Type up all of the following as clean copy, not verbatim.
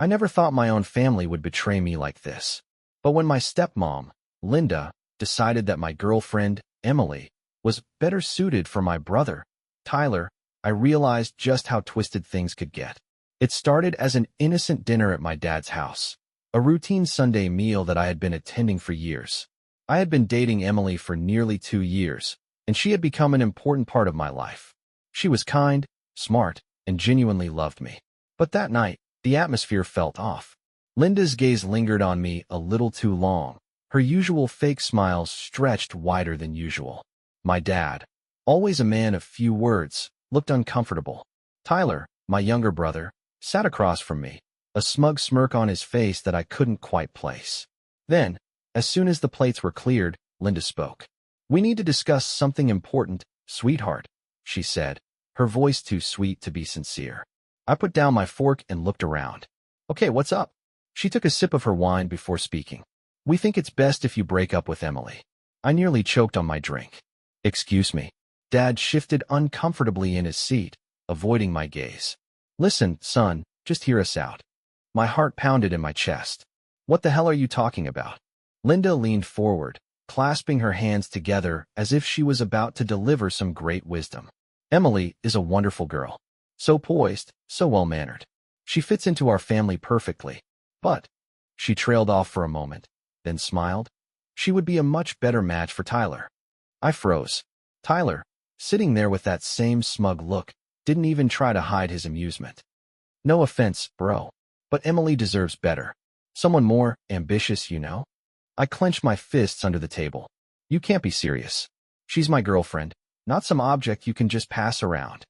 I never thought my own family would betray me like this. But when my stepmom, Linda, decided that my girlfriend, Emily, was better suited for my brother, Tyler, I realized just how twisted things could get. It started as an innocent dinner at my dad's house, a routine Sunday meal that I had been attending for years. I had been dating Emily for nearly 2 years, and she had become an important part of my life. She was kind, smart, and genuinely loved me. But that night, the atmosphere felt off. Linda's gaze lingered on me a little too long. Her usual fake smiles stretched wider than usual. My dad, always a man of few words, looked uncomfortable. Tyler, my younger brother, sat across from me, a smug smirk on his face that I couldn't quite place. Then, as soon as the plates were cleared, Linda spoke. "We need to discuss something important, sweetheart," she said, her voice too sweet to be sincere. I put down my fork and looked around. "Okay, what's up?" She took a sip of her wine before speaking. "We think it's best if you break up with Emily." I nearly choked on my drink. "Excuse me." Dad shifted uncomfortably in his seat, avoiding my gaze. "Listen, son, just hear us out." My heart pounded in my chest. "What the hell are you talking about?" Linda leaned forward, clasping her hands together as if she was about to deliver some great wisdom. "Emily is a wonderful girl. So poised, so well-mannered. She fits into our family perfectly. But," she trailed off for a moment, then smiled, "she would be a much better match for Tyler." I froze. Tyler, sitting there with that same smug look, didn't even try to hide his amusement. "No offense, bro, but Emily deserves better. Someone more ambitious, you know?" I clenched my fists under the table. "You can't be serious. She's my girlfriend, not some object you can just pass around."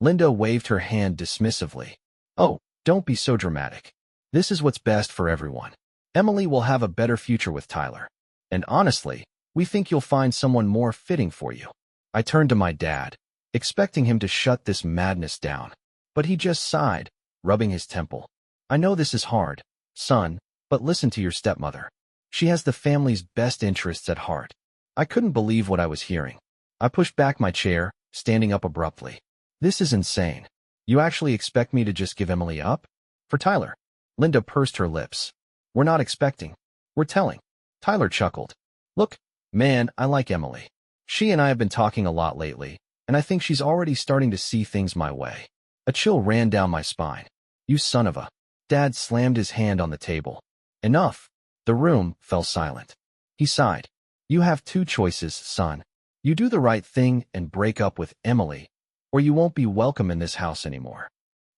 Linda waved her hand dismissively. "Oh, don't be so dramatic. This is what's best for everyone. Emily will have a better future with Tyler. And honestly, we think you'll find someone more fitting for you." I turned to my dad, expecting him to shut this madness down. But he just sighed, rubbing his temple. "I know this is hard, son, but listen to your stepmother. She has the family's best interests at heart." I couldn't believe what I was hearing. I pushed back my chair, standing up abruptly. "This is insane. You actually expect me to just give Emily up? For Tyler?" Linda pursed her lips. "We're not expecting. We're telling." Tyler chuckled. "Look, man, I like Emily. She and I have been talking a lot lately, and I think she's already starting to see things my way." A chill ran down my spine. "You son of a..." Dad slammed his hand on the table. "Enough." The room fell silent. He sighed. "You have two choices, son. You do the right thing and break up with Emily, or you won't be welcome in this house anymore."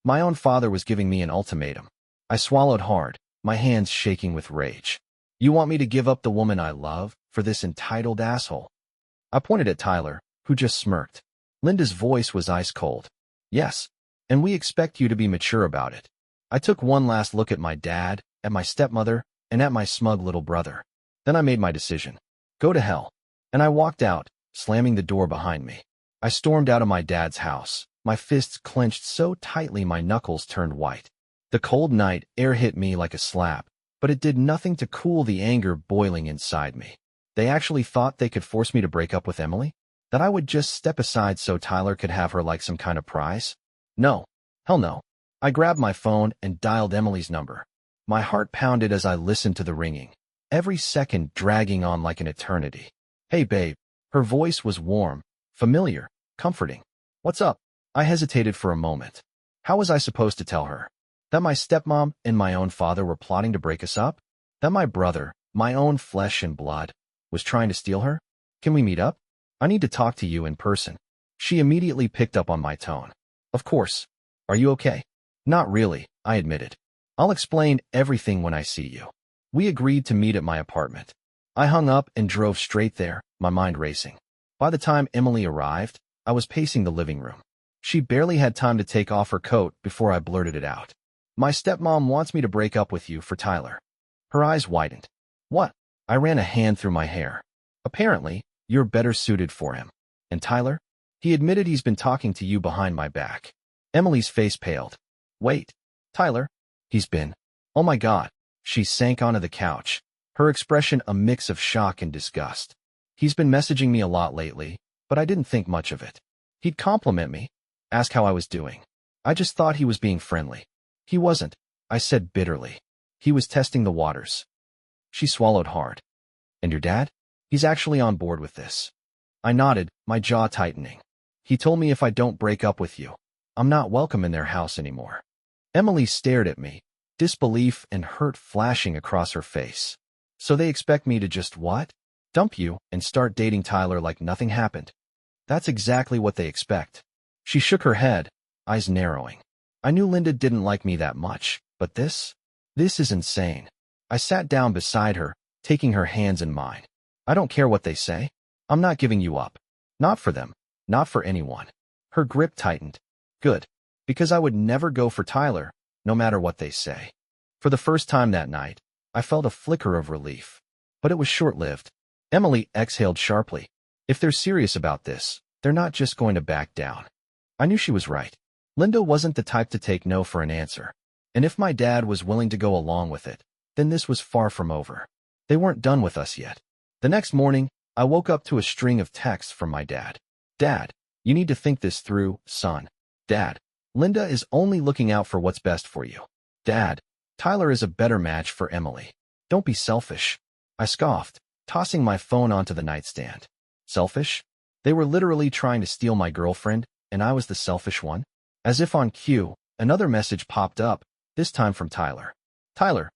My own father was giving me an ultimatum. I swallowed hard, my hands shaking with rage. "You want me to give up the woman I love for this entitled asshole?" I pointed at Tyler, who just smirked. Linda's voice was ice cold. "Yes, and we expect you to be mature about it." I took one last look at my dad, at my stepmother, and at my smug little brother. Then I made my decision. Go to hell. And I walked out, slamming the door behind me. I stormed out of my dad's house, my fists clenched so tightly my knuckles turned white. The cold night air hit me like a slap, but it did nothing to cool the anger boiling inside me. They actually thought they could force me to break up with Emily? That I would just step aside so Tyler could have her like some kind of prize? No. Hell no. I grabbed my phone and dialed Emily's number. My heart pounded as I listened to the ringing, every second dragging on like an eternity. "Hey, babe." Her voice was warm, familiar, comforting. "What's up?" I hesitated for a moment. How was I supposed to tell her? That my stepmom and my own father were plotting to break us up? That my brother, my own flesh and blood, was trying to steal her? "Can we meet up? I need to talk to you in person." She immediately picked up on my tone. "Of course. Are you okay?" "Not really," I admitted. "I'll explain everything when I see you." We agreed to meet at my apartment. I hung up and drove straight there, my mind racing. By the time Emily arrived, I was pacing the living room. She barely had time to take off her coat before I blurted it out. "My stepmom wants me to break up with you for Tyler." Her eyes widened. "What?" I ran a hand through my hair. "Apparently, you're better suited for him. And Tyler? He admitted he's been talking to you behind my back." Emily's face paled. "Wait. Tyler? He's been..." "Oh my God." She sank onto the couch, her expression a mix of shock and disgust. "He's been messaging me a lot lately, but I didn't think much of it. He'd compliment me, ask how I was doing. I just thought he was being friendly. He wasn't." I said bitterly. He was testing the waters. She swallowed hard. And your dad? He's actually on board with this. I nodded, my jaw tightening. He told me if I don't break up with you, I'm not welcome in their house anymore. Emily stared at me, disbelief and hurt flashing across her face. So they expect me to just what? Dump you and start dating Tyler like nothing happened. That's exactly what they expect. She shook her head, eyes narrowing. I knew Linda didn't like me that much, but this is insane. I sat down beside her, taking her hands in mine. I don't care what they say. I'm not giving you up. Not for them. Not for anyone. Her grip tightened. Good. Because I would never go for Tyler, no matter what they say. For the first time that night, I felt a flicker of relief. But it was short-lived. Emily exhaled sharply. If they're serious about this, they're not just going to back down. I knew she was right. Linda wasn't the type to take no for an answer. And if my dad was willing to go along with it, then this was far from over. They weren't done with us yet. The next morning, I woke up to a string of texts from my dad. Dad, you need to think this through, son. Dad, Linda is only looking out for what's best for you. Dad, Tyler is a better match for Emily. Don't be selfish. I scoffed, tossing my phone onto the nightstand. Selfish? They were literally trying to steal my girlfriend, and I was the selfish one? As if on cue, another message popped up, this time from Tyler. Tyler,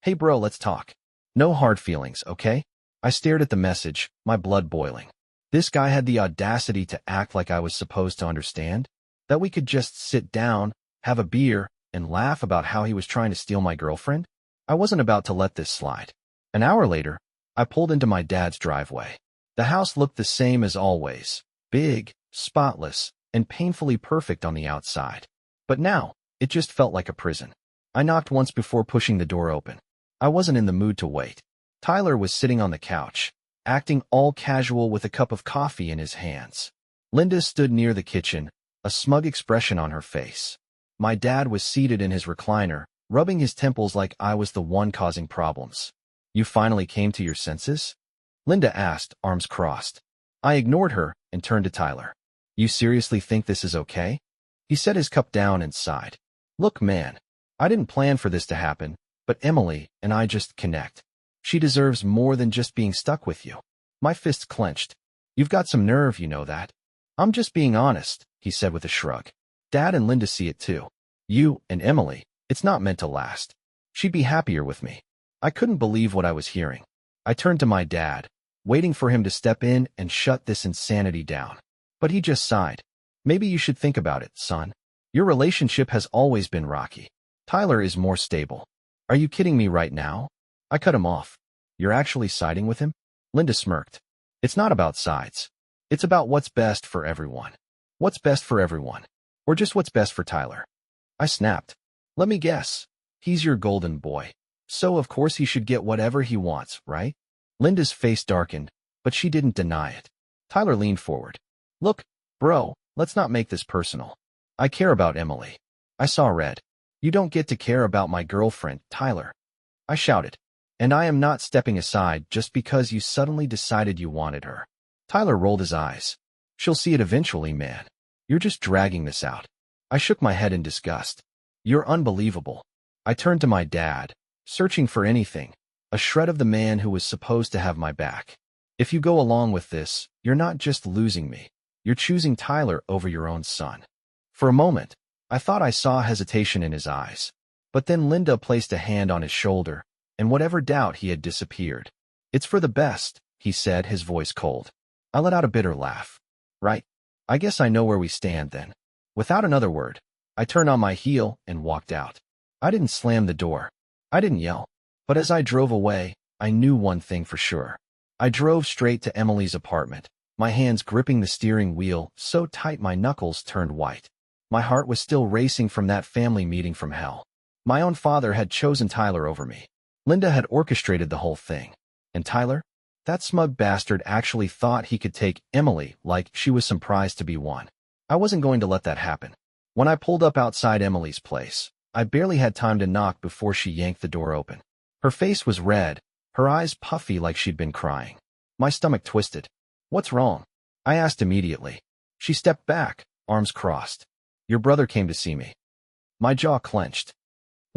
hey bro, let's talk. No hard feelings, okay? I stared at the message, my blood boiling. This guy had the audacity to act like I was supposed to understand, that we could just sit down, have a beer, and laugh about how he was trying to steal my girlfriend? I wasn't about to let this slide. An hour later, I pulled into my dad's driveway. The house looked the same as always, big, spotless, and painfully perfect on the outside. But now, it just felt like a prison. I knocked once before pushing the door open. I wasn't in the mood to wait. Tyler was sitting on the couch, acting all casual with a cup of coffee in his hands. Linda stood near the kitchen, a smug expression on her face. My dad was seated in his recliner, rubbing his temples like I was the one causing problems. You finally came to your senses? Linda asked, arms crossed. I ignored her and turned to Tyler. You seriously think this is okay? He set his cup down and sighed. Look, man, I didn't plan for this to happen, but Emily and I just connect. She deserves more than just being stuck with you. My fists clenched. You've got some nerve, you know that. I'm just being honest, he said with a shrug. Dad and Linda see it too. You and Emily, it's not meant to last. She'd be happier with me. I couldn't believe what I was hearing. I turned to my dad, waiting for him to step in and shut this insanity down. But he just sighed. Maybe you should think about it, son. Your relationship has always been rocky. Tyler is more stable. Are you kidding me right now? I cut him off. You're actually siding with him? Linda smirked. It's not about sides. It's about what's best for everyone. What's best for everyone? Or just what's best for Tyler? I snapped. Let me guess. He's your golden boy. So of course he should get whatever he wants, right? Linda's face darkened, but she didn't deny it. Tyler leaned forward. Look, bro, let's not make this personal. I care about Emily. I saw red. You don't get to care about my girlfriend, Tyler. I shouted. And I am not stepping aside just because you suddenly decided you wanted her. Tyler rolled his eyes. She'll see it eventually, man. You're just dragging this out. I shook my head in disgust. You're unbelievable. I turned to my dad, searching for anything, a shred of the man who was supposed to have my back. If you go along with this, you're not just losing me. You're choosing Tyler over your own son. For a moment, I thought I saw hesitation in his eyes. But then Linda placed a hand on his shoulder, and whatever doubt he had disappeared. It's for the best, he said, his voice cold. I let out a bitter laugh. Right. I guess I know where we stand then. Without another word, I turned on my heel and walked out. I didn't slam the door. I didn't yell. But as I drove away, I knew one thing for sure. I drove straight to Emily's apartment, my hands gripping the steering wheel so tight my knuckles turned white. My heart was still racing from that family meeting from hell. My own father had chosen Tyler over me. Linda had orchestrated the whole thing. And Tyler? That smug bastard actually thought he could take Emily like she was some prize to be won. I wasn't going to let that happen. When I pulled up outside Emily's place, I barely had time to knock before she yanked the door open. Her face was red, her eyes puffy like she'd been crying. My stomach twisted. What's wrong? I asked immediately. She stepped back, arms crossed. Your brother came to see me. My jaw clenched.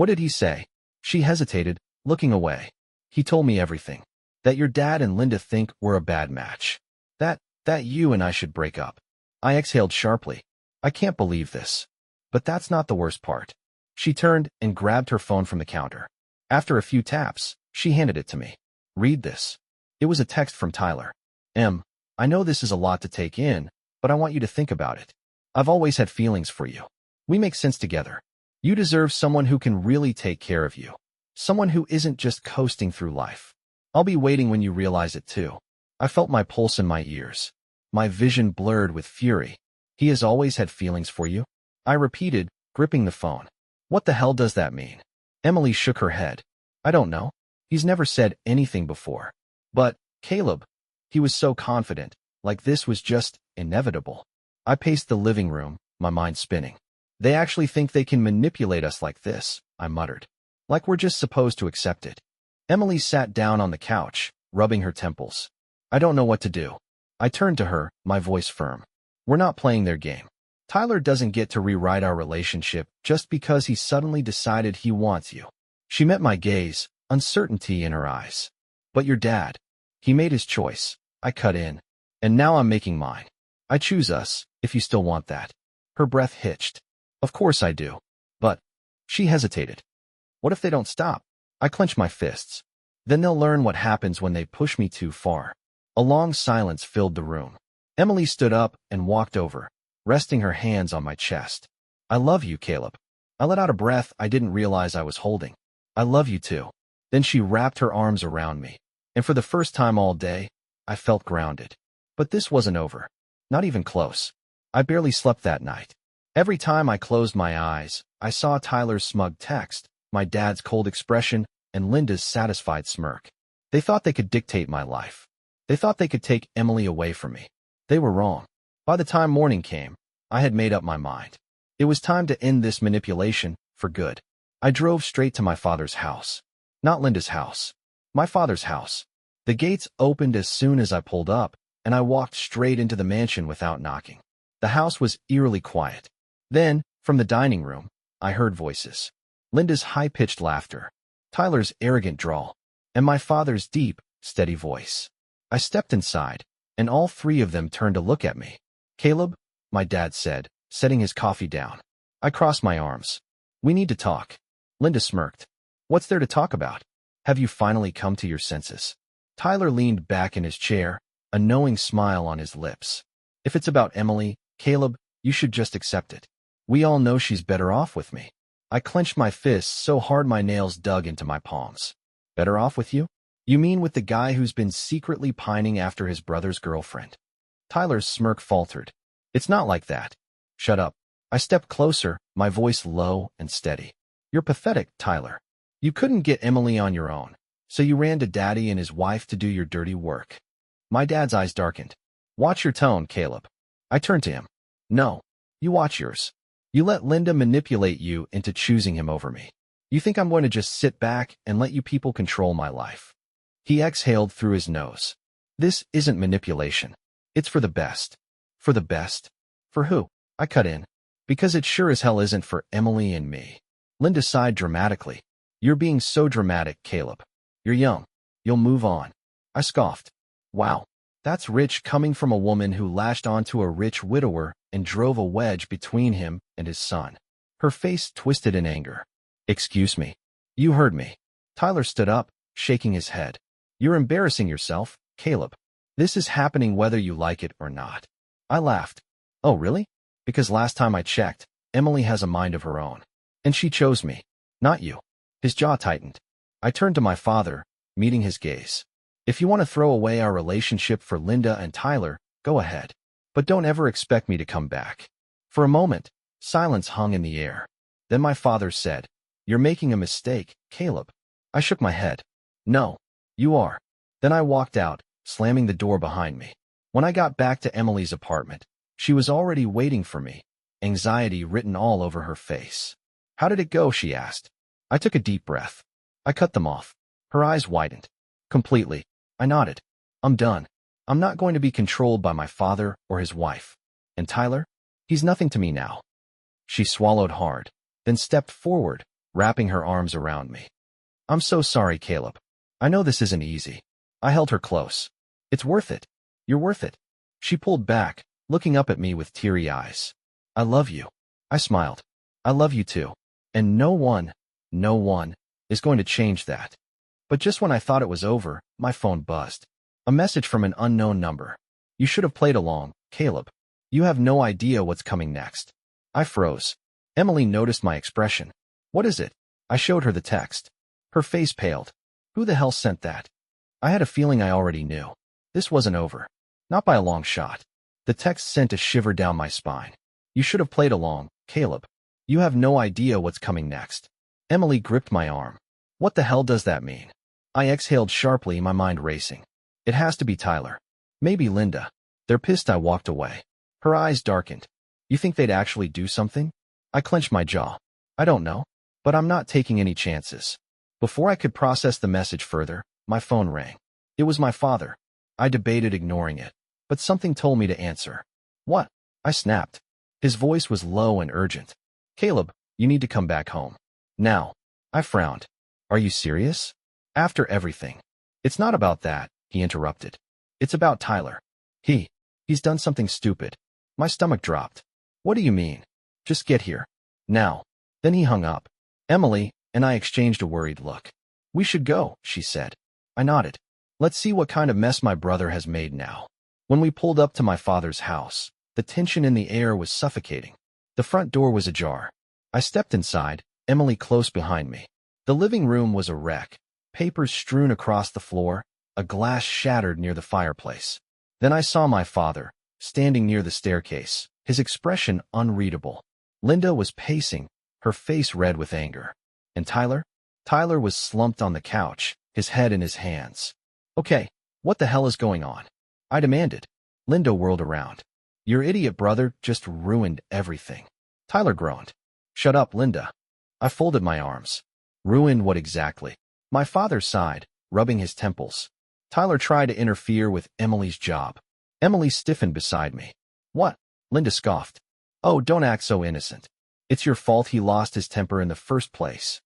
What did he say? She hesitated, looking away. He told me everything. That your dad and Linda think we're a bad match. That you and I should break up. I exhaled sharply. I can't believe this. But that's not the worst part. She turned and grabbed her phone from the counter. After a few taps, she handed it to me. Read this. It was a text from Tyler. I know this is a lot to take in, but I want you to think about it. I've always had feelings for you. We make sense together. You deserve someone who can really take care of you. Someone who isn't just coasting through life. I'll be waiting when you realize it too. I felt my pulse in my ears. My vision blurred with fury. He has always had feelings for you? I repeated, gripping the phone. What the hell does that mean? Emily shook her head. I don't know. He's never said anything before. But, Caleb, he was so confident, like this was just inevitable. I paced the living room, my mind spinning. They actually think they can manipulate us like this, I muttered. Like we're just supposed to accept it. Emily sat down on the couch, rubbing her temples. I don't know what to do. I turned to her, my voice firm. We're not playing their game. Tyler doesn't get to rewrite our relationship just because he suddenly decided he wants you. She met my gaze, uncertainty in her eyes. But your dad. He made his choice. I cut in. And now I'm making mine. I choose us, if you still want that. Her breath hitched. Of course I do. But. She hesitated. What if they don't stop? I clenched my fists. Then they'll learn what happens when they push me too far. A long silence filled the room. Emily stood up and walked over, resting her hands on my chest. I love you, Caleb. I let out a breath I didn't realize I was holding. I love you too. Then she wrapped her arms around me, and for the first time all day, I felt grounded. But this wasn't over. Not even close. I barely slept that night. Every time I closed my eyes, I saw Tyler's smug text, my dad's cold expression, and Linda's satisfied smirk. They thought they could dictate my life. They thought they could take Emily away from me. They were wrong. By the time morning came, I had made up my mind. It was time to end this manipulation, for good. I drove straight to my father's house. Not Linda's house. My father's house. The gates opened as soon as I pulled up, and I walked straight into the mansion without knocking. The house was eerily quiet. Then, from the dining room, I heard voices. Linda's high-pitched laughter, Tyler's arrogant drawl, and my father's deep, steady voice. I stepped inside, and all three of them turned to look at me. Caleb, my dad said, setting his coffee down. I crossed my arms. We need to talk. Linda smirked. What's there to talk about? Have you finally come to your senses? Tyler leaned back in his chair, a knowing smile on his lips. If it's about Emily, Caleb, you should just accept it. We all know she's better off with me. I clenched my fists so hard my nails dug into my palms. Better off with you? You mean with the guy who's been secretly pining after his brother's girlfriend? Tyler's smirk faltered. It's not like that. Shut up. I stepped closer, my voice low and steady. You're pathetic, Tyler. You couldn't get Emily on your own, so you ran to Daddy and his wife to do your dirty work. My dad's eyes darkened. Watch your tone, Caleb. I turned to him. No. You watch yours. You let Linda manipulate you into choosing him over me. You think I'm going to just sit back and let you people control my life? He exhaled through his nose. This isn't manipulation. It's for the best. For the best? For who? I cut in. Because it sure as hell isn't for Emily and me. Linda sighed dramatically. You're being so dramatic, Caleb. You're young. You'll move on. I scoffed. Wow. That's rich coming from a woman who lashed onto a rich widower and drove a wedge between him and his son. Her face twisted in anger. Excuse me. You heard me. Tyler stood up, shaking his head. You're embarrassing yourself, Caleb. This is happening whether you like it or not. I laughed. Oh, really? Because last time I checked, Emily has a mind of her own. And she chose me, not you. His jaw tightened. I turned to my father, meeting his gaze. If you want to throw away our relationship for Linda and Tyler, go ahead. But don't ever expect me to come back. For a moment, silence hung in the air. Then my father said, You're making a mistake, Caleb. I shook my head. No, you are. Then I walked out, slamming the door behind me. When I got back to Emily's apartment, she was already waiting for me, anxiety written all over her face. How did it go? She asked. I took a deep breath. I cut them off. Her eyes widened. Completely. I nodded. I'm done. I'm not going to be controlled by my father or his wife. And Tyler? He's nothing to me now. She swallowed hard, then stepped forward, wrapping her arms around me. I'm so sorry, Caleb. I know this isn't easy. I held her close. It's worth it. You're worth it. She pulled back, looking up at me with teary eyes. I love you. I smiled. I love you too. And no one is going to change that. But just when I thought it was over, my phone buzzed. A message from an unknown number. You should have played along, Caleb. You have no idea what's coming next. I froze. Emily noticed my expression. What is it? I showed her the text. Her face paled. Who the hell sent that? I had a feeling I already knew. This wasn't over. Not by a long shot. The text sent a shiver down my spine. You should have played along, Caleb. You have no idea what's coming next. Emily gripped my arm. What the hell does that mean? I exhaled sharply, my mind racing. It has to be Tyler. Maybe Linda. They're pissed I walked away. Her eyes darkened. You think they'd actually do something? I clenched my jaw. I don't know. But I'm not taking any chances. Before I could process the message further, my phone rang. It was my father. I debated ignoring it, but something told me to answer. What? I snapped. His voice was low and urgent. Caleb, you need to come back home. Now. I frowned. Are you serious? After everything. It's not about that, he interrupted. It's about Tyler. He's done something stupid. My stomach dropped. What do you mean? Just get here. Now. Then he hung up. Emily and I exchanged a worried look. We should go, she said. I nodded. Let's see what kind of mess my brother has made now. When we pulled up to my father's house, the tension in the air was suffocating. The front door was ajar. I stepped inside, Emily close behind me. The living room was a wreck. Papers strewn across the floor, a glass shattered near the fireplace. Then I saw my father, standing near the staircase, his expression unreadable. Linda was pacing, her face red with anger. And Tyler? Tyler was slumped on the couch, his head in his hands. Okay, what the hell is going on? I demanded. Linda whirled around. Your idiot brother just ruined everything. Tyler groaned. Shut up, Linda. I folded my arms. Ruined what exactly? My father sighed, rubbing his temples. Tyler tried to interfere with Emily's job. Emily stiffened beside me. What? Linda scoffed. Oh, don't act so innocent. It's your fault he lost his temper in the first place.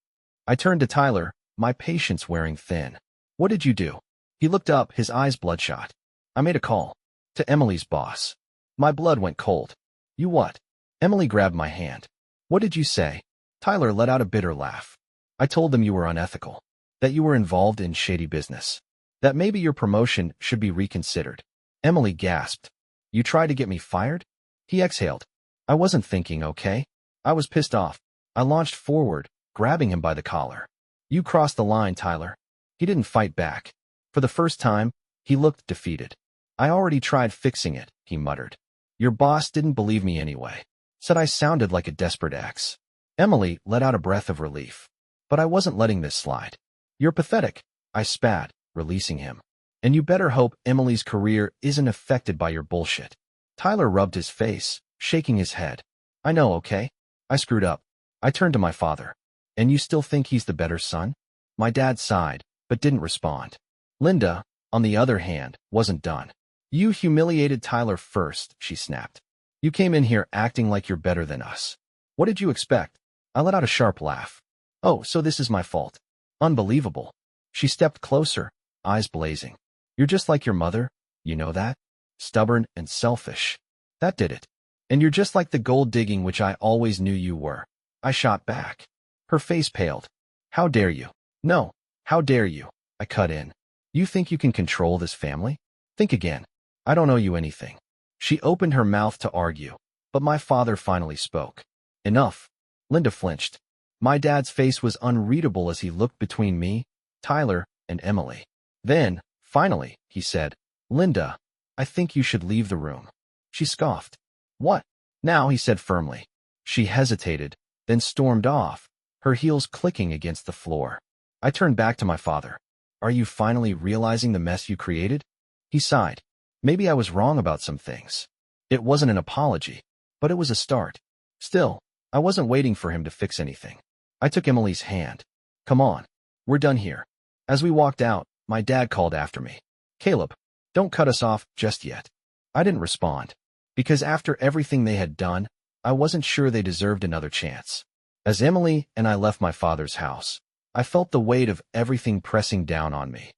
I turned to Tyler, my patience wearing thin. What did you do? He looked up, his eyes bloodshot. I made a call. To Emily's boss. My blood went cold. You what? Emily grabbed my hand. What did you say? Tyler let out a bitter laugh. I told them you were unethical. That you were involved in shady business. That maybe your promotion should be reconsidered. Emily gasped. You tried to get me fired? He exhaled. I wasn't thinking, okay? I was pissed off. I launched forward, grabbing him by the collar. You crossed the line, Tyler. He didn't fight back. For the first time, he looked defeated. I already tried fixing it, he muttered. Your boss didn't believe me anyway. Said I sounded like a desperate ex. Emily let out a breath of relief. But I wasn't letting this slide. You're pathetic, I spat, releasing him. And you better hope Emily's career isn't affected by your bullshit. Tyler rubbed his face, shaking his head. I know, okay? I screwed up. I turned to my father. And you still think he's the better son? My dad sighed, but didn't respond. Linda, on the other hand, wasn't done. You humiliated Tyler first, she snapped. You came in here acting like you're better than us. What did you expect? I let out a sharp laugh. Oh, so this is my fault. Unbelievable. She stepped closer, eyes blazing. You're just like your mother, you know that? Stubborn and selfish. That did it. And you're just like the gold digging which I always knew you were. I shot back. Her face paled. How dare you? No, how dare you? I cut in. You think you can control this family? Think again. I don't owe you anything. She opened her mouth to argue, but my father finally spoke. Enough. Linda flinched. My dad's face was unreadable as he looked between me, Tyler, and Emily. Then, finally, he said, Linda, I think you should leave the room. She scoffed. What? Now, he said firmly. She hesitated, then stormed off, her heels clicking against the floor. I turned back to my father. Are you finally realizing the mess you created? He sighed. Maybe I was wrong about some things. It wasn't an apology, but it was a start. Still, I wasn't waiting for him to fix anything. I took Emily's hand. Come on. We're done here. As we walked out, my dad called after me. Caleb, don't cut us off just yet. I didn't respond, because after everything they had done, I wasn't sure they deserved another chance. As Emily and I left my father's house, I felt the weight of everything pressing down on me.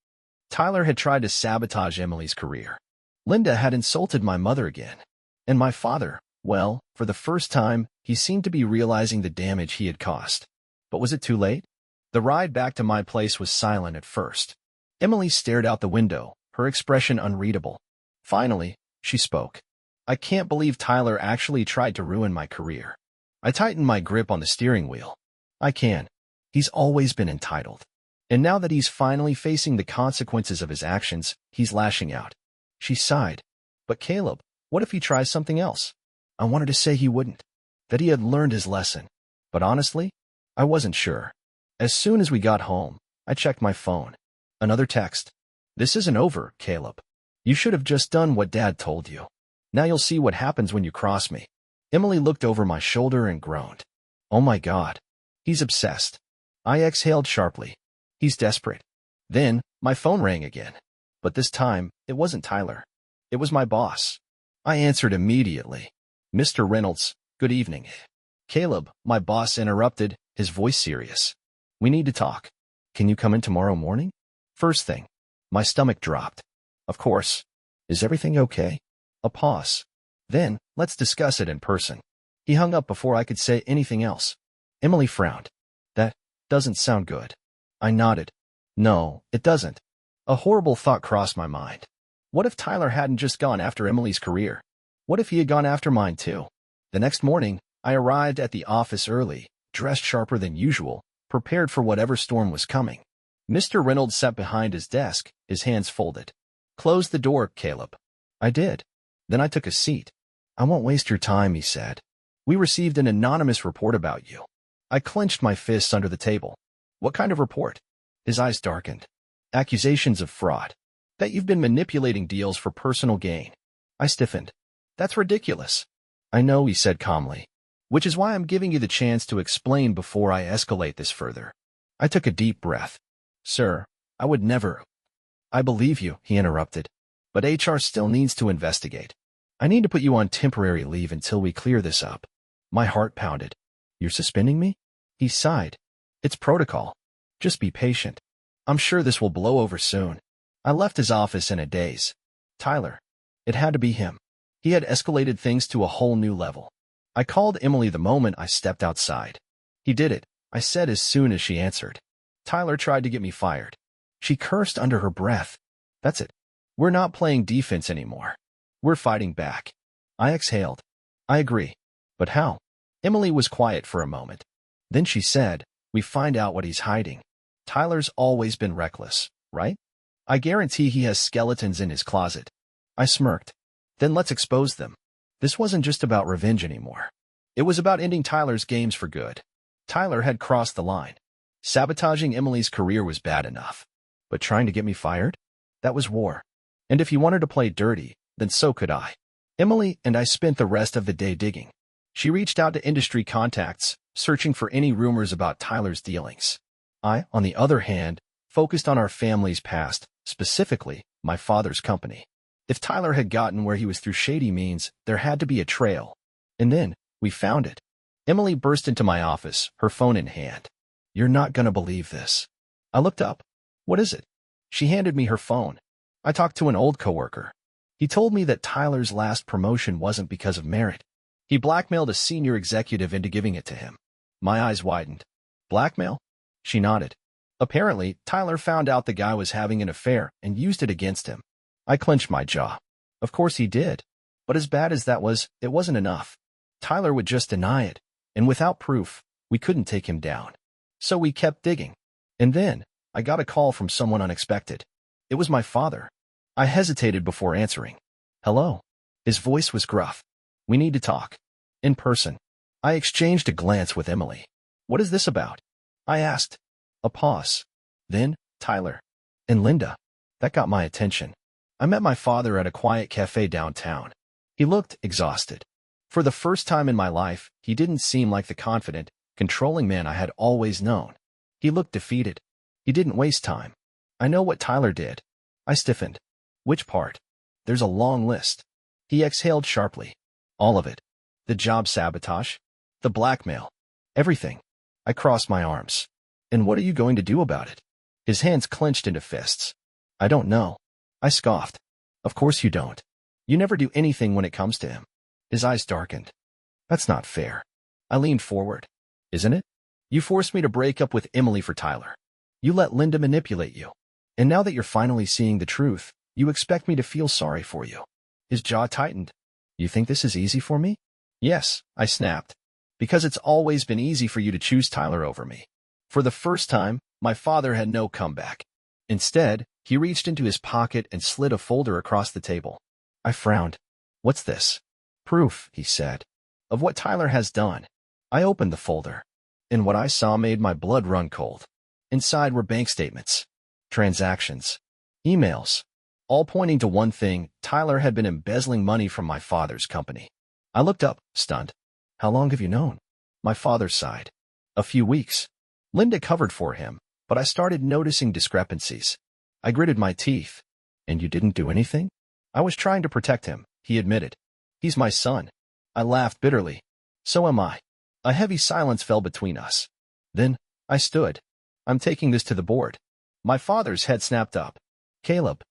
Tyler had tried to sabotage Emily's career. Linda had insulted my mother again. And my father, well, for the first time, he seemed to be realizing the damage he had caused. But was it too late? The ride back to my place was silent at first. Emily stared out the window, her expression unreadable. Finally, she spoke. I can't believe Tyler actually tried to ruin my career. I tightened my grip on the steering wheel. I can. He's always been entitled. And now that he's finally facing the consequences of his actions, he's lashing out. She sighed. But Caleb, what if he tries something else? I wanted to say he wouldn't, that he had learned his lesson. But honestly, I wasn't sure. As soon as we got home, I checked my phone. Another text. This isn't over, Caleb. You should have just done what Dad told you. Now you'll see what happens when you cross me. Emily looked over my shoulder and groaned. Oh my God. He's obsessed. I exhaled sharply. He's desperate. Then, my phone rang again. But this time, it wasn't Tyler. It was my boss. I answered immediately. Mr. Reynolds, good evening. Caleb, my boss interrupted, his voice serious. We need to talk. Can you come in tomorrow morning? First thing. My stomach dropped. Of course. Is everything okay? A pause. Then, let's discuss it in person. He hung up before I could say anything else. Emily frowned. That doesn't sound good. I nodded. No, it doesn't. A horrible thought crossed my mind. What if Tyler hadn't just gone after Emily's career? What if he had gone after mine too? The next morning, I arrived at the office early, dressed sharper than usual, prepared for whatever storm was coming. Mr. Reynolds sat behind his desk, his hands folded. Close the door, Caleb. I did. Then I took a seat. I won't waste your time, he said. We received an anonymous report about you. I clenched my fists under the table. What kind of report? His eyes darkened. Accusations of fraud. That you've been manipulating deals for personal gain. I stiffened. That's ridiculous. I know, he said calmly. Which is why I'm giving you the chance to explain before I escalate this further. I took a deep breath. Sir, I would never. I believe you, he interrupted. But HR still needs to investigate. I need to put you on temporary leave until we clear this up. My heart pounded. You're suspending me? He sighed. It's protocol. Just be patient. I'm sure this will blow over soon. I left his office in a daze. Tyler. It had to be him. He had escalated things to a whole new level. I called Emily the moment I stepped outside. He did it, I said as soon as she answered. Tyler tried to get me fired. She cursed under her breath. That's it. We're not playing defense anymore. We're fighting back. I exhaled. I agree. But how? Emily was quiet for a moment. Then she said, we find out what he's hiding. Tyler's always been reckless, right? I guarantee he has skeletons in his closet. I smirked. Then let's expose them. This wasn't just about revenge anymore. It was about ending Tyler's games for good. Tyler had crossed the line. Sabotaging Emily's career was bad enough. But trying to get me fired? That was war. And if he wanted to play dirty, then so could I. Emily and I spent the rest of the day digging. She reached out to industry contacts, searching for any rumors about Tyler's dealings. I, on the other hand, focused on our family's past, specifically my father's company. If Tyler had gotten where he was through shady means, there had to be a trail. And then, we found it. Emily burst into my office, her phone in hand. You're not gonna believe this. I looked up. What is it? She handed me her phone. I talked to an old coworker. He told me that Tyler's last promotion wasn't because of merit. He blackmailed a senior executive into giving it to him. My eyes widened. Blackmail? She nodded. Apparently, Tyler found out the guy was having an affair and used it against him. I clenched my jaw. Of course he did. But as bad as that was, it wasn't enough. Tyler would just deny it, and without proof, we couldn't take him down. So we kept digging. And then, I got a call from someone unexpected. It was my father. I hesitated before answering. Hello. His voice was gruff. We need to talk. In person. I exchanged a glance with Emily. What is this about? I asked. A pause. Then, Tyler. And Linda. That got my attention. I met my father at a quiet cafe downtown. He looked exhausted. For the first time in my life, he didn't seem like the confident, controlling man I had always known. He looked defeated. He didn't waste time. I know what Tyler did. I stiffened. Which part? There's a long list. He exhaled sharply. All of it. The job sabotage. The blackmail. Everything. I crossed my arms. And what are you going to do about it? His hands clenched into fists. I don't know. I scoffed. Of course you don't. You never do anything when it comes to him. His eyes darkened. That's not fair. I leaned forward. Isn't it? You forced me to break up with Emily for Tyler. You let Linda manipulate you. And now that you're finally seeing the truth, you expect me to feel sorry for you. His jaw tightened. You think this is easy for me? Yes, I snapped. Because it's always been easy for you to choose Tyler over me. For the first time, my father had no comeback. Instead, he reached into his pocket and slid a folder across the table. I frowned. What's this? Proof, he said, of what Tyler has done. I opened the folder, and what I saw made my blood run cold. Inside were bank statements, transactions, emails, all pointing to one thing: Tyler had been embezzling money from my father's company. I looked up, stunned. How long have you known? My father sighed. A few weeks. Linda covered for him, but I started noticing discrepancies. I gritted my teeth. And you didn't do anything? I was trying to protect him, he admitted. He's my son. I laughed bitterly. So am I. A heavy silence fell between us. Then, I stood. I'm taking this to the board. My father's head snapped up. Caleb.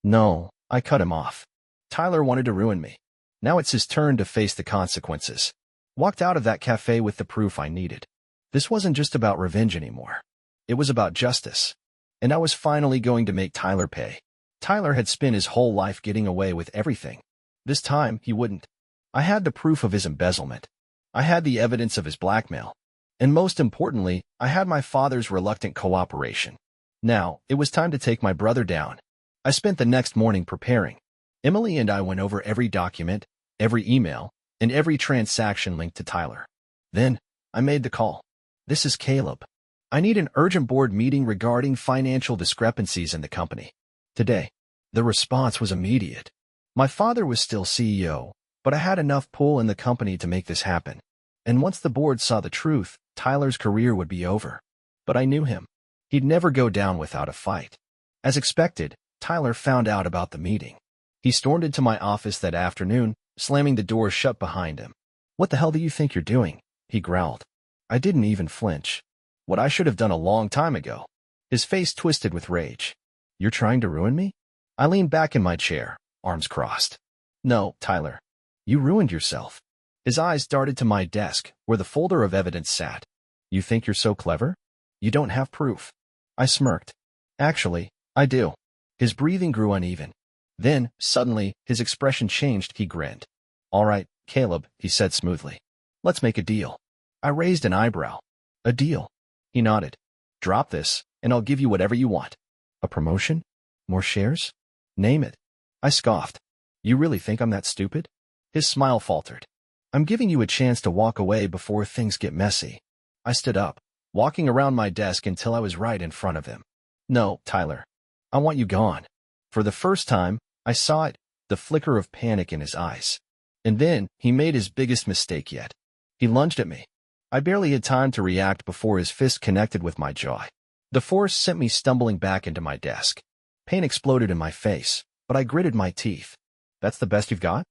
No, I cut him off. Tyler wanted to ruin me. Now it's his turn to face the consequences. Walked out of that cafe with the proof I needed. This wasn't just about revenge anymore. It was about justice. And I was finally going to make Tyler pay. Tyler had spent his whole life getting away with everything. This time, he wouldn't. I had the proof of his embezzlement. I had the evidence of his blackmail. And most importantly, I had my father's reluctant cooperation. Now, it was time to take my brother down. I spent the next morning preparing. Emily and I went over every document, every email, and every transaction linked to Tyler. Then, I made the call. This is Caleb. I need an urgent board meeting regarding financial discrepancies in the company. Today. The response was immediate. My father was still CEO, but I had enough pull in the company to make this happen. And once the board saw the truth, Tyler's career would be over. But I knew him. He'd never go down without a fight. As expected, Tyler found out about the meeting. He stormed into my office that afternoon, slamming the door shut behind him. What the hell do you think you're doing? He growled. I didn't even flinch. What I should have done a long time ago. His face twisted with rage. You're trying to ruin me? I leaned back in my chair, arms crossed. No, Tyler. You ruined yourself. His eyes darted to my desk, where the folder of evidence sat. You think you're so clever? You don't have proof. I smirked. Actually, I do. His breathing grew uneven. Then, suddenly, his expression changed. He grinned. All right, Caleb, he said smoothly. Let's make a deal. I raised an eyebrow. A deal. He nodded. Drop this, and I'll give you whatever you want. A promotion? More shares? Name it. I scoffed. You really think I'm that stupid? His smile faltered. I'm giving you a chance to walk away before things get messy. I stood up, walking around my desk until I was right in front of him. No, Tyler. I want you gone. For the first time, I saw it, the flicker of panic in his eyes. And then, he made his biggest mistake yet. He lunged at me. I barely had time to react before his fist connected with my jaw. The force sent me stumbling back into my desk. Pain exploded in my face, but I gritted my teeth. That's the best you've got?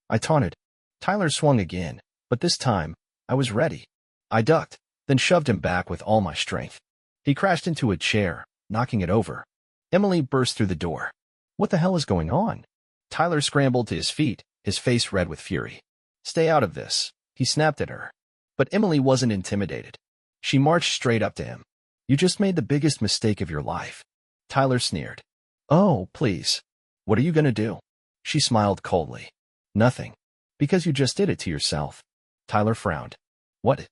I taunted. Tyler swung again, but this time, I was ready. I ducked, then shoved him back with all my strength. He crashed into a chair, knocking it over. Emily burst through the door. What the hell is going on? Tyler scrambled to his feet, his face red with fury. Stay out of this, he snapped at her. But Emily wasn't intimidated. She marched straight up to him. You just made the biggest mistake of your life. Tyler sneered. Oh, please. What are you going to do? She smiled coldly. Nothing. Because you just did it to yourself. Tyler frowned. What?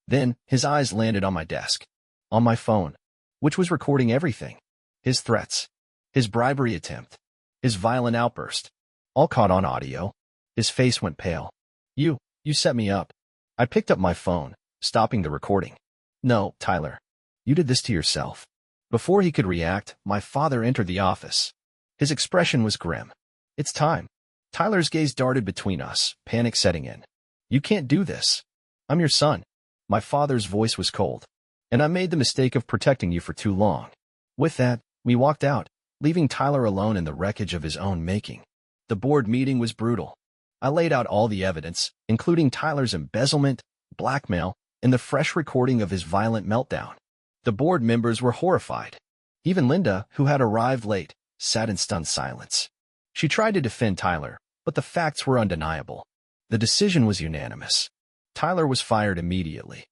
Then, his eyes landed on my desk. On my phone, which was recording everything. His threats. His bribery attempt. His violent outburst. All caught on audio. His face went pale. You set me up. I picked up my phone, stopping the recording. No, Tyler. You did this to yourself. Before he could react, my father entered the office. His expression was grim. It's time. Tyler's gaze darted between us, panic setting in. You can't do this. I'm your son. My father's voice was cold. And I made the mistake of protecting you for too long. With that, we walked out, leaving Tyler alone in the wreckage of his own making. The board meeting was brutal. I laid out all the evidence, including Tyler's embezzlement, blackmail, and the fresh recording of his violent meltdown. The board members were horrified. Even Linda, who had arrived late, sat in stunned silence. She tried to defend Tyler, but the facts were undeniable. The decision was unanimous. Tyler was fired immediately.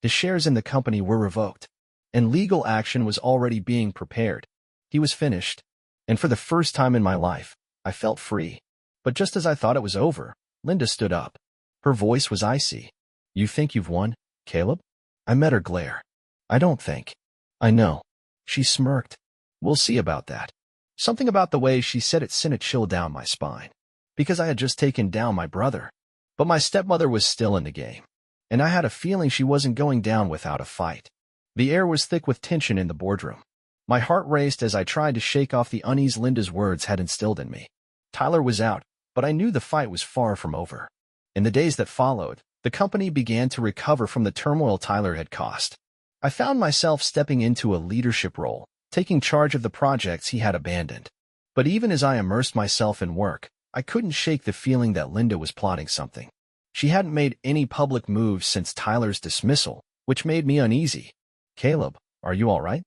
His shares in the company were revoked, and legal action was already being prepared. He was finished, and for the first time in my life, I felt free. But just as I thought it was over, Linda stood up. Her voice was icy. "You think you've won, Caleb?" I met her glare. "I don't think. I know." She smirked. "We'll see about that." Something about the way she said it sent a chill down my spine, because I had just taken down my brother. But my stepmother was still in the game, and I had a feeling she wasn't going down without a fight. The air was thick with tension in the boardroom. My heart raced as I tried to shake off the unease Linda's words had instilled in me. Tyler was out, but I knew the fight was far from over. In the days that followed, the company began to recover from the turmoil Tyler had caused. I found myself stepping into a leadership role, taking charge of the projects he had abandoned. But even as I immersed myself in work, I couldn't shake the feeling that Linda was plotting something. She hadn't made any public moves since Tyler's dismissal, which made me uneasy. "Caleb, are you all right?"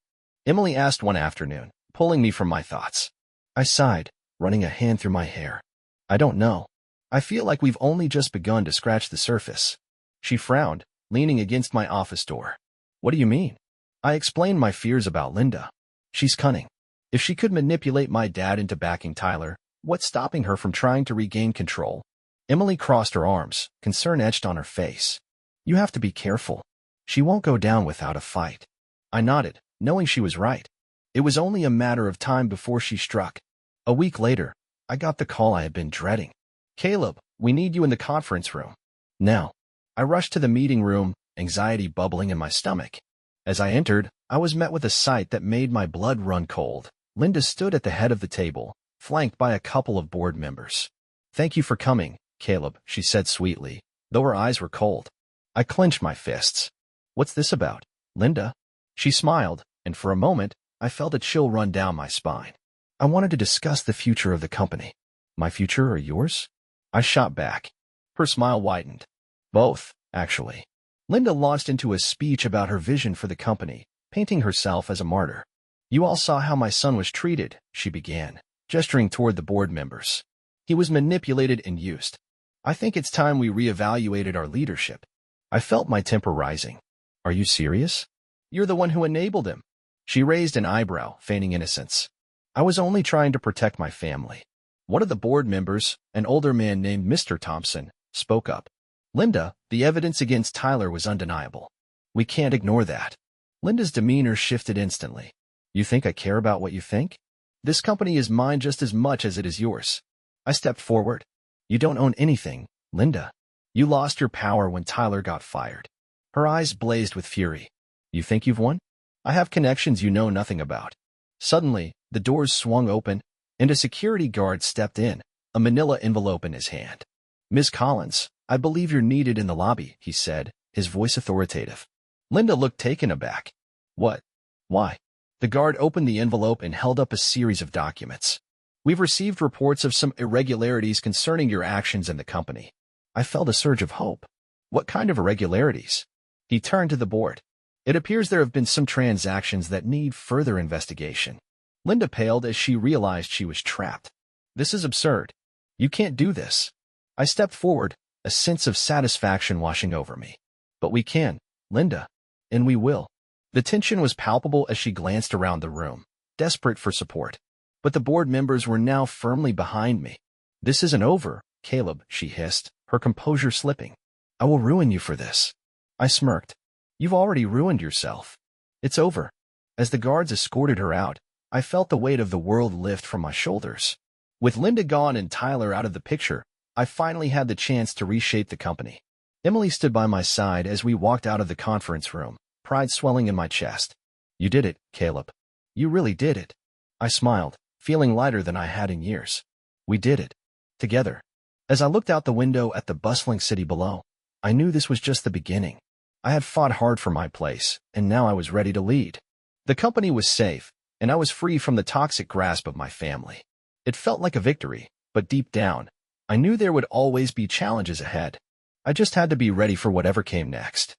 Emily asked one afternoon, pulling me from my thoughts. I sighed, running a hand through my hair. "I don't know. I feel like we've only just begun to scratch the surface." She frowned, leaning against my office door. "What do you mean?" I explained my fears about Linda. "She's cunning. If she could manipulate my dad into backing Tyler, what's stopping her from trying to regain control?" Emily crossed her arms, concern etched on her face. "You have to be careful. She won't go down without a fight." I nodded, knowing she was right. It was only a matter of time before she struck. A week later, I got the call I had been dreading. "Caleb, we need you in the conference room." Now. I rushed to the meeting room, anxiety bubbling in my stomach. As I entered, I was met with a sight that made my blood run cold. Linda stood at the head of the table, flanked by a couple of board members. "Thank you for coming, Caleb," she said sweetly, though her eyes were cold. I clenched my fists. "What's this about, Linda?" She smiled, and for a moment, I felt a chill run down my spine. "I wanted to discuss the future of the company." "My future or yours?" I shot back. Her smile widened. "Both, actually." Linda launched into a speech about her vision for the company, painting herself as a martyr. "You all saw how my son was treated," she began, gesturing toward the board members. "He was manipulated and used. I think it's time we reevaluated our leadership." I felt my temper rising. "Are you serious? You're the one who enabled him." She raised an eyebrow, feigning innocence. "I was only trying to protect my family." One of the board members, an older man named Mr. Thompson, spoke up. "Linda, the evidence against Tyler was undeniable. We can't ignore that." Linda's demeanor shifted instantly. "You think I care about what you think? This company is mine just as much as it is yours." I stepped forward. "You don't own anything, Linda. You lost your power when Tyler got fired." Her eyes blazed with fury. "You think you've won? I have connections you know nothing about." Suddenly, the doors swung open, and a security guard stepped in, a manila envelope in his hand. "Ms. Collins, I believe you're needed in the lobby," he said, his voice authoritative. Linda looked taken aback. "What? Why?" The guard opened the envelope and held up a series of documents. "We've received reports of some irregularities concerning your actions in the company." I felt a surge of hope. "What kind of irregularities?" He turned to the board. "It appears there have been some transactions that need further investigation." Linda paled as she realized she was trapped. "This is absurd. You can't do this." I stepped forward, a sense of satisfaction washing over me. "But we can, Linda. And we will." The tension was palpable as she glanced around the room, desperate for support. But the board members were now firmly behind me. "This isn't over, Caleb," she hissed, her composure slipping. "I will ruin you for this." I smirked. "You've already ruined yourself. It's over." As the guards escorted her out, I felt the weight of the world lift from my shoulders. With Linda gone and Tyler out of the picture, I finally had the chance to reshape the company. Emily stood by my side as we walked out of the conference room, pride swelling in my chest. "You did it, Caleb. You really did it." I smiled, feeling lighter than I had in years. "We did it. Together." As I looked out the window at the bustling city below, I knew this was just the beginning. I had fought hard for my place, and now I was ready to lead. The company was safe, and I was free from the toxic grasp of my family. It felt like a victory, but deep down, I knew there would always be challenges ahead. I just had to be ready for whatever came next.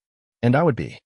And I would be.